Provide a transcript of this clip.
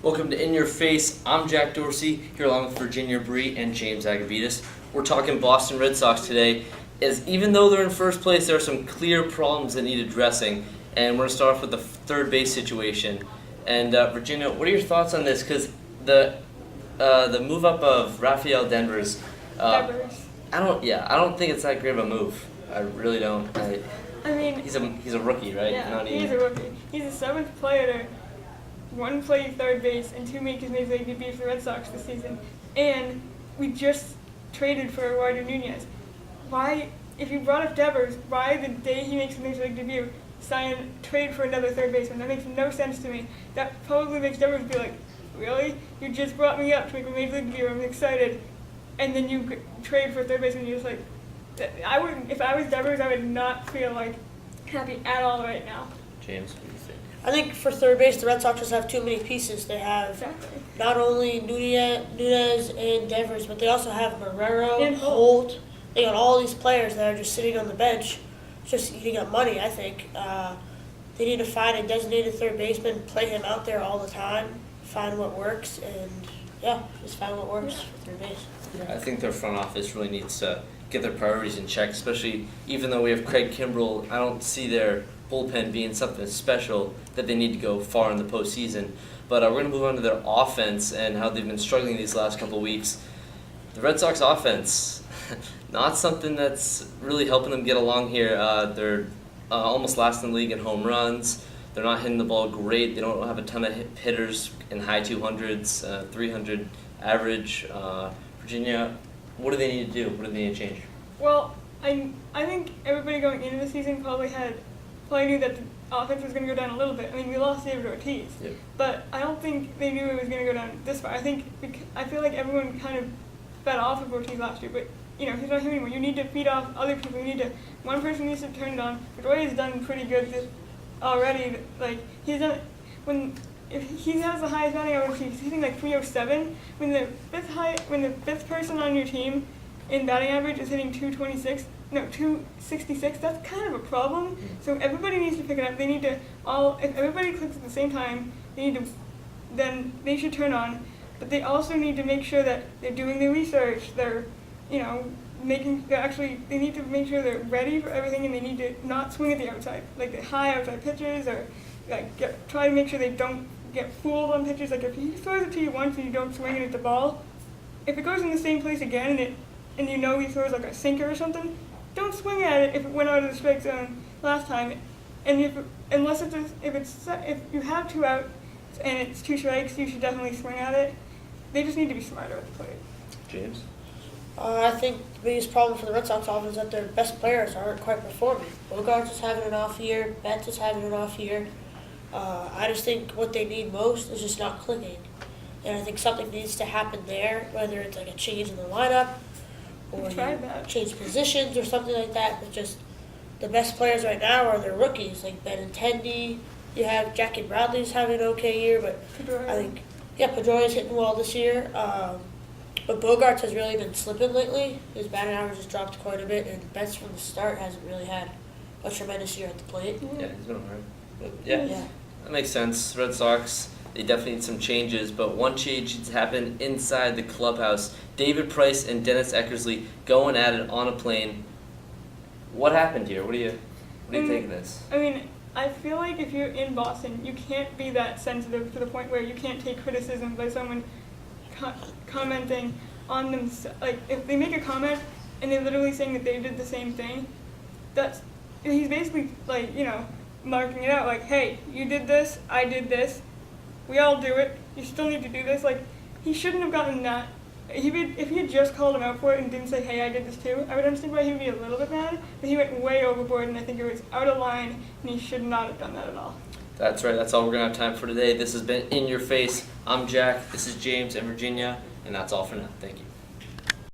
Welcome to In Your Face. I'm Jack Dorsey, here along with Virginia Bree and James Agavitas. We're talking Boston Red Sox today, as even though they're in first place, there are some clear problems that need addressing. And we're going to start off with the third base situation. And Virginia, what are your thoughts on this? Because the move up of Rafael Devers, I don't think it's that great of a move. I really don't. I mean, he's a rookie, right? Yeah, he's a rookie. He's the seventh player to one play third base and two make his major league debut for the Red Sox this season. And we just traded for Eduardo Nunez. Why, if you brought up Devers, why the day he makes his major league debut, trade for another third baseman? That makes no sense to me. That probably makes Devers be like, really? You just brought me up to make a major league debut. I'm excited. And then you trade for a third baseman. You're just like, if I was Devers, I would not feel like happy at all right now. James, what do you think? I think for third base, the Red Sox just have too many pieces. They have not only Nunez and Devers, but they also have Marrero, and Holt. They got all these players that are just sitting on the bench, just eating up money, I think. They need to find a designated third baseman, play him out there all the time, find what works, and just find what works for third base. Yeah, I think their front office really needs to get their priorities in check, especially even though we have Craig Kimbrell. I don't see their bullpen being something special that they need to go far in the postseason. But we're going to move on to their offense and how they've been struggling these last couple of weeks. The Red Sox offense, not something that's really helping them get along here. They're almost last in the league in home runs. They're not hitting the ball great. They don't have a ton of hitters in high 200s, 300 average. Virginia, what do they need to do? What do they need to change? Well, I think everybody going into the season probably knew that the offense was going to go down a little bit. I mean, we lost David Ortiz, but I don't think they knew it was going to go down this far. I feel like everyone kind of fed off of Ortiz last year, but he's not here anymore. You need to feed off other people. One person needs to turn it on. Pedroia has done pretty good already. Like if he has the highest batting average, he's hitting like 307. When the fifth person on your team in batting average is hitting 266, that's kind of a problem. So everybody needs to pick it up. They need to if everybody clicks at the same time, then they should turn on. But they also need to make sure that they're doing their research. They're, they need to make sure they're ready for everything, and they need to not swing at the outside, like the high outside pitches, or try to make sure they don't get fooled on pitches. Like if he throws it to you once and you don't swing it at the ball, if it goes in the same place again and he throws like a sinker or something, don't swing at it if it went out of the strike zone last time. And if you have two outs and it's two strikes, you should definitely swing at it. They just need to be smarter at the plate. James? I think the biggest problem for the Red Sox offense is that their best players aren't quite performing. Bogarts is having an off year. Betts is having an off year. I just think what they need most is just not clicking. And I think something needs to happen there, whether it's like a change in the lineup or change positions or something like that. But just the best players right now are their rookies, like Benintendi. You have Jackie Bradley's having an okay year, but I think Pedroia's hitting well this year. But Bogarts has really been slipping lately. His batting average has dropped quite a bit, and Betts from the start hasn't really had a tremendous year at the plate. Yeah, he's been alright. Yeah, that makes sense. Red Sox, they definitely need some changes, but one change needs to happen inside the clubhouse. David Price and Dennis Eckersley going at it on a plane. What happened here? What do you think of this? I mean, I feel like if you're in Boston, you can't be that sensitive to the point where you can't take criticism by someone commenting on them. Like, if they make a comment and they're literally saying that they did the same thing, he's basically marking it out like, hey, you did this, I did this, we all do it, you still need to do this. Like, he shouldn't have gotten that. If he had just called him out for it and didn't say, hey, I did this too, I would understand why he would be a little bit mad, but he went way overboard, and I think it was out of line, and he should not have done that at all. That's right, that's all we're going to have time for today. This has been In Your Face. I'm Jack, this is James and Virginia, and that's all for now. Thank you.